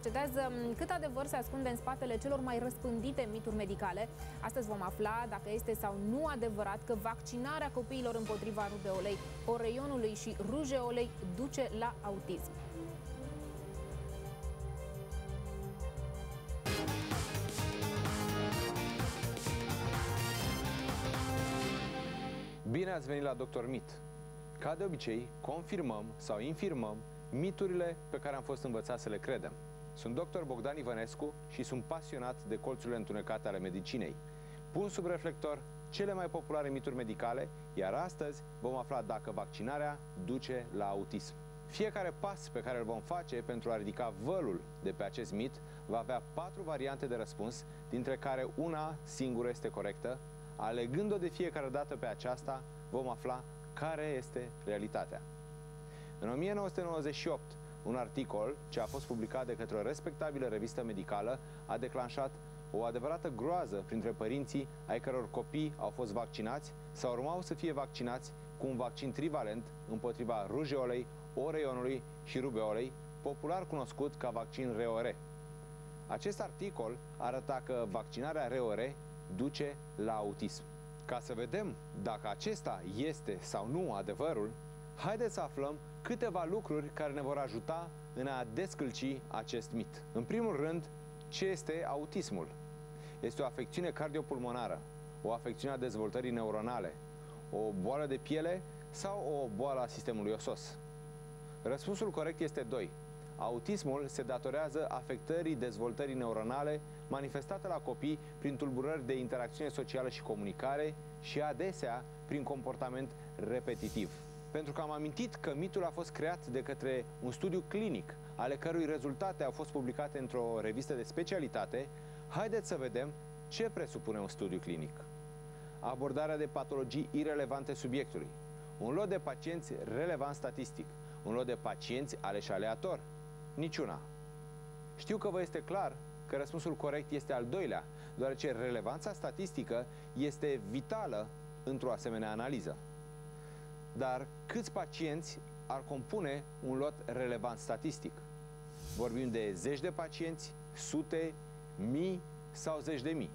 Cercetează cât adevăr se ascunde în spatele celor mai răspândite mituri medicale. Astăzi vom afla dacă este sau nu adevărat că vaccinarea copiilor împotriva rubeolei, oreionului și rujeolei duce la autism. Bine ați venit la Dr. Mit! Ca de obicei, confirmăm sau infirmăm miturile pe care am fost învățați să le credem. Sunt dr. Bogdan Ivănescu și sunt pasionat de colțurile întunecate ale medicinei. Pun sub reflector cele mai populare mituri medicale, iar astăzi vom afla dacă vaccinarea duce la autism. Fiecare pas pe care îl vom face pentru a ridica vălul de pe acest mit va avea 4 variante de răspuns, dintre care una singură este corectă. Alegând-o de fiecare dată pe aceasta, vom afla care este realitatea. În 1998, un articol ce a fost publicat de către o respectabilă revistă medicală a declanșat o adevărată groază printre părinții ai căror copii au fost vaccinați sau urmau să fie vaccinați cu un vaccin trivalent împotriva rujeolei, oreionului și rubeolei, popular cunoscut ca vaccin ROR. Acest articol arăta că vaccinarea ROR duce la autism. Ca să vedem dacă acesta este sau nu adevărul, haideți să aflăm câteva lucruri care ne vor ajuta în a descălci acest mit. În primul rând, ce este autismul? Este o afecțiune cardiopulmonară, o afecțiune a dezvoltării neuronale, o boală de piele sau o boală a sistemului osos? Răspunsul corect este 2. Autismul se datorează afectării dezvoltării neuronale manifestate la copii prin tulburări de interacțiune socială și comunicare și adesea prin comportament repetitiv. Pentru că am amintit că mitul a fost creat de către un studiu clinic, ale cărui rezultate au fost publicate într-o revistă de specialitate, haideți să vedem ce presupune un studiu clinic. Abordarea de patologii irelevante subiectului, un lot de pacienți relevant statistic, un lot de pacienți aleși aleator, niciuna. Știu că vă este clar că răspunsul corect este al doilea, deoarece relevanța statistică este vitală într-o asemenea analiză. Dar câți pacienți ar compune un lot relevant statistic? Vorbim de zeci de pacienți, sute, mii sau zeci de mii?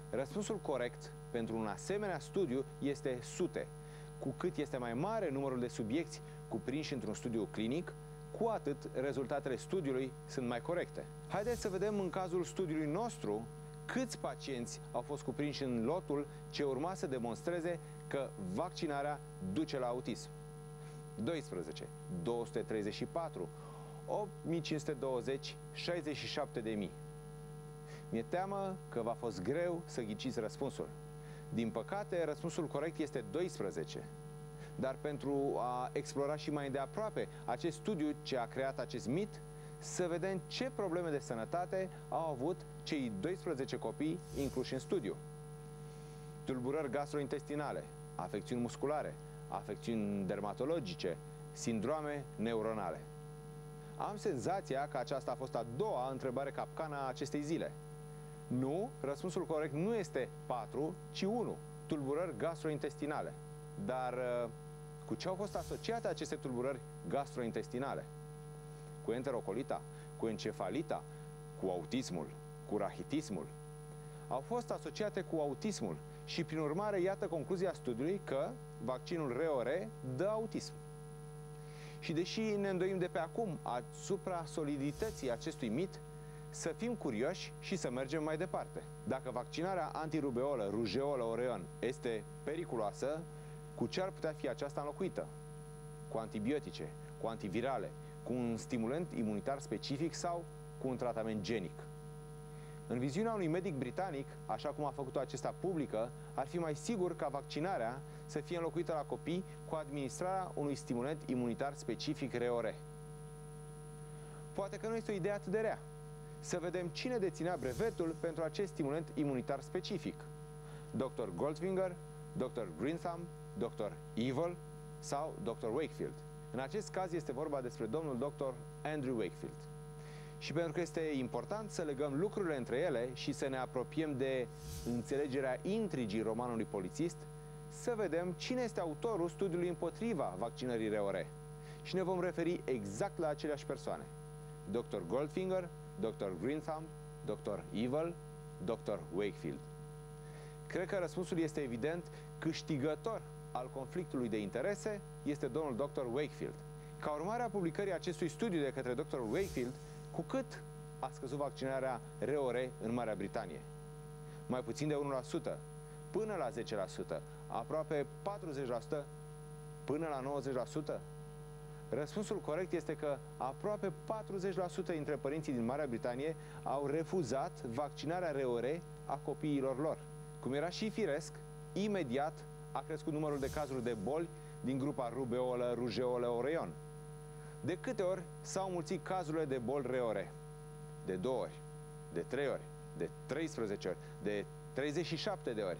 Răspunsul corect pentru un asemenea studiu este sute. Cu cât este mai mare numărul de subiecți cuprinși într-un studiu clinic, cu atât rezultatele studiului sunt mai corecte. Haideți să vedem în cazul studiului nostru câți pacienți au fost cuprinși în lotul ce urma să demonstreze că vaccinarea duce la autism. 12, 234, 8520, 67.000. Mi-e teamă că v-a fost greu să ghiciți răspunsul. Din păcate, răspunsul corect este 12. Dar pentru a explora și mai îndeaproape acest studiu ce a creat acest mit, să vedem ce probleme de sănătate au avut cei 12 copii incluși în studiu. Tulburări gastrointestinale, afecțiuni musculare, afecțiuni dermatologice, sindrome neuronale. Am senzația că aceasta a fost a doua întrebare capcană a acestei zile. Nu, răspunsul corect nu este 4, ci 1, tulburări gastrointestinale. Dar cu ce au fost asociate aceste tulburări gastrointestinale? Cu enterocolita, cu encefalita, cu autismul, cu rahitismul? Au fost asociate cu autismul și, prin urmare, iată concluzia studiului că vaccinul ROR dă autism. Și deși ne îndoim de pe acum asupra solidității acestui mit, să fim curioși și să mergem mai departe. Dacă vaccinarea antirubeolă, rujeolă, oreion este periculoasă, cu ce ar putea fi aceasta înlocuită? Cu antibiotice, cu antivirale, cu un stimulant imunitar specific sau cu un tratament genic? În viziunea unui medic britanic, așa cum a făcut-o acesta publică, ar fi mai sigur ca vaccinarea să fie înlocuită la copii cu administrarea unui stimulant imunitar specific ROR. Poate că nu este o idee atât de rea. Să vedem cine deținea brevetul pentru acest stimulant imunitar specific. Dr. Goldfinger, Dr. Greenthumb, Dr. Evil sau Dr. Wakefield. În acest caz este vorba despre domnul Dr. Andrew Wakefield. Și pentru că este important să legăm lucrurile între ele și să ne apropiem de înțelegerea intrigii romanului polițist, să vedem cine este autorul studiului împotriva vaccinării ROR. Și ne vom referi exact la aceleași persoane: Dr. Goldfinger, Dr. Greenthumb, Dr. Evil, Dr. Wakefield? Cred că răspunsul este evident. Câștigător al conflictului de interese este domnul Dr. Wakefield. Ca urmare a publicării acestui studiu de către Dr. Wakefield, cu cât a scăzut vaccinarea ROR în Marea Britanie? Mai puțin de 1%, până la 10%, aproape 40%, până la 90%? Răspunsul corect este că aproape 40% dintre părinții din Marea Britanie au refuzat vaccinarea ROR a copiilor lor. Cum era și firesc, imediat a crescut numărul de cazuri de boli din grupa rubeolă, rujeolă, oreion. De câte ori s-au mulțit cazurile de boli ROR? De 2 ori, de 3 ori, de 13 ori, de 37 de ori.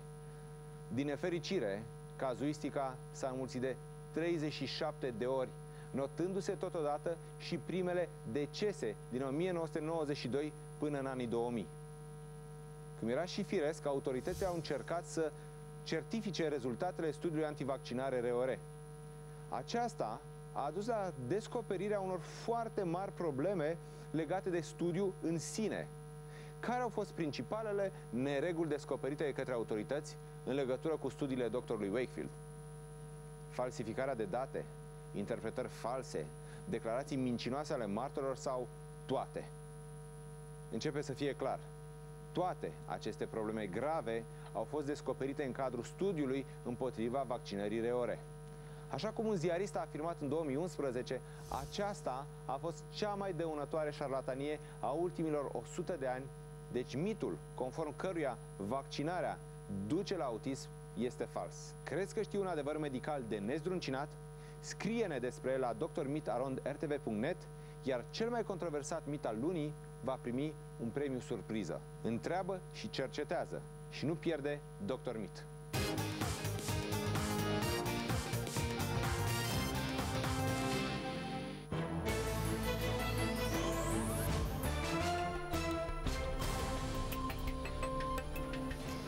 Din nefericire, cazuistica s-a înmulțit de 37 de ori, notându-se totodată și primele decese din 1992 până în anii 2000. Cum era și firesc, autoritățile au încercat să certifice rezultatele studiului antivaccinare ROR. Aceasta a adus la descoperirea unor foarte mari probleme legate de studiu în sine. Care au fost principalele nereguli descoperite de către autorități în legătură cu studiile doctorului Wakefield? Falsificarea de date, interpretări false, declarații mincinoase ale martorilor sau toate? Începe să fie clar. Toate aceste probleme grave au fost descoperite în cadrul studiului împotriva vaccinării ROR. Așa cum un ziarist a afirmat în 2011, aceasta a fost cea mai dăunătoare șarlatanie a ultimilor 100 de ani, deci mitul conform căruia vaccinarea duce la autism este fals. Crezi că știi un adevăr medical de nezdruncinat? Scrie-ne despre el la drmit@rtv.net, iar cel mai controversat mit al lunii va primi un premiu surpriză. Întreabă și cercetează și nu pierde Dr. Mit.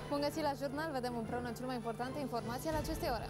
Bun găsit la jurnal, vedem împreună cele mai importante informații ale acestei ore.